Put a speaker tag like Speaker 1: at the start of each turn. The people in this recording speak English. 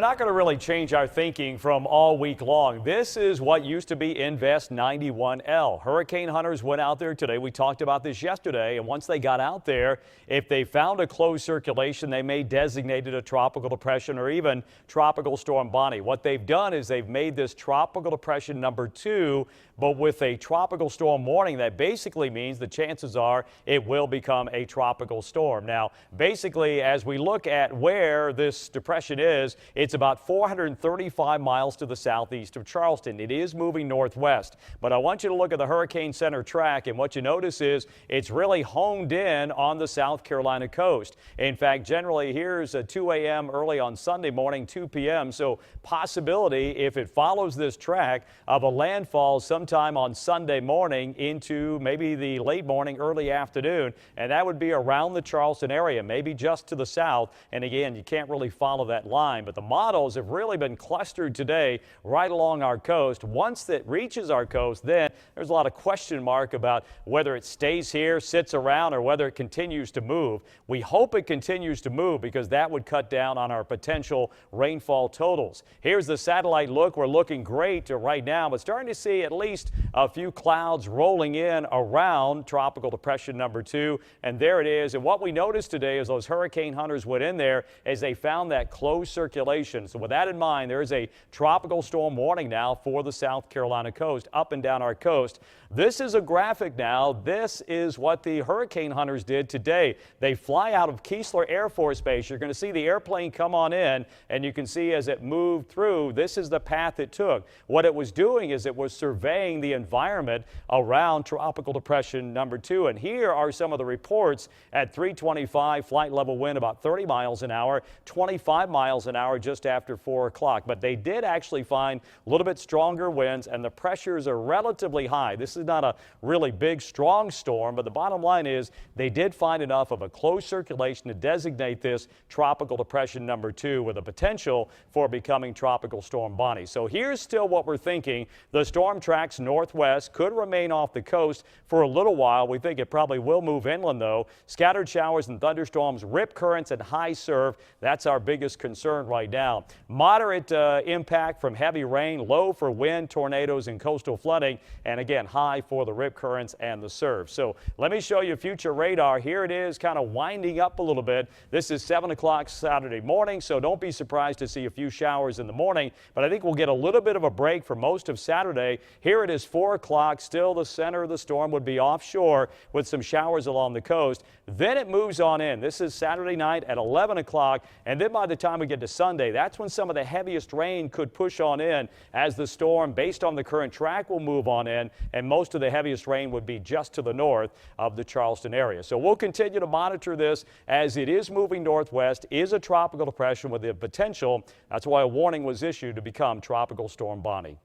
Speaker 1: We're not going to really change our thinking from all week long. This is what used to be Invest 91L. Hurricane hunters went out there today. We talked about this yesterday. And once they got out there, if they found a closed circulation, they may designate it a tropical depression or even tropical storm Bonnie. What they've done is they've made this tropical depression number 2, but with a tropical storm warning. That basically means the chances are it will become a tropical storm. Now, basically, as we look at where this depression is, it's about 435 miles to the southeast of Charleston. It is moving northwest, but I want you to look at the Hurricane Center track, and what you notice is it's really honed in on the South Carolina coast. In fact, generally here's a 2 a.m. early on Sunday morning, 2 p.m. So possibility, if it follows this track, of a landfall sometime on Sunday morning into maybe the late morning, early afternoon, and that would be around the Charleston area, maybe just to the south. And again, you can't really follow that line, but the models have really been clustered today right along our coast. Once it reaches our coast, then there's a lot of question mark about whether it stays here, sits around, or whether it continues to move. We hope it continues to move because that would cut down on our potential rainfall totals. Here's the satellite look. We're looking great right now, but starting to see at least a few clouds rolling in around tropical depression number 2, and there it is. And what we noticed today is those hurricane hunters went in there as they found that closed circulation. So with that in mind, there is a tropical storm warning now for the South Carolina coast, up and down our coast. This is a graphic now. This is what the hurricane hunters did today. They fly out of Keesler Air Force Base. You're going to see the airplane come on in, and you can see as it moved through, this is the path it took. What it was doing is it was surveying the environment around tropical depression number 2. And here are some of the reports at 325, flight level wind about 30 miles an hour, 25 miles an hour just after 4 o'clock. But they did actually find a little bit stronger winds, and the pressures are relatively high. This is not a really big, strong storm, but the bottom line is they did find enough of a closed circulation to designate this tropical depression number 2 with a potential for becoming tropical storm Bonnie. So here's still what we're thinking. The storm tracks northwest, could remain off the coast for a little while. We think it probably will move inland, though. Scattered showers and thunderstorms, rip currents, and high surf. That's our biggest concern right now. Moderate impact from heavy rain, low for wind, tornadoes, and coastal flooding, and again, high for the rip currents and the surf. So let me show you future radar. Here it is, kind of winding up a little bit. This is 7 o'clock Saturday morning, so don't be surprised to see a few showers in the morning, but I think we'll get a little bit of a break for most of Saturday. Here it is 4 o'clock. Still the center of the storm would be offshore with some showers along the coast. Then it moves on in. This is Saturday night at 11 o'clock, and then by the time we get to Sunday, that's when some of the heaviest rain could push on in as the storm, based on the current track, will move on in, and most of the heaviest rain would be just to the north of the Charleston area. So we'll continue to monitor this as it is moving northwest, is a tropical depression with the potential, that's why a warning was issued, to become tropical storm Bonnie.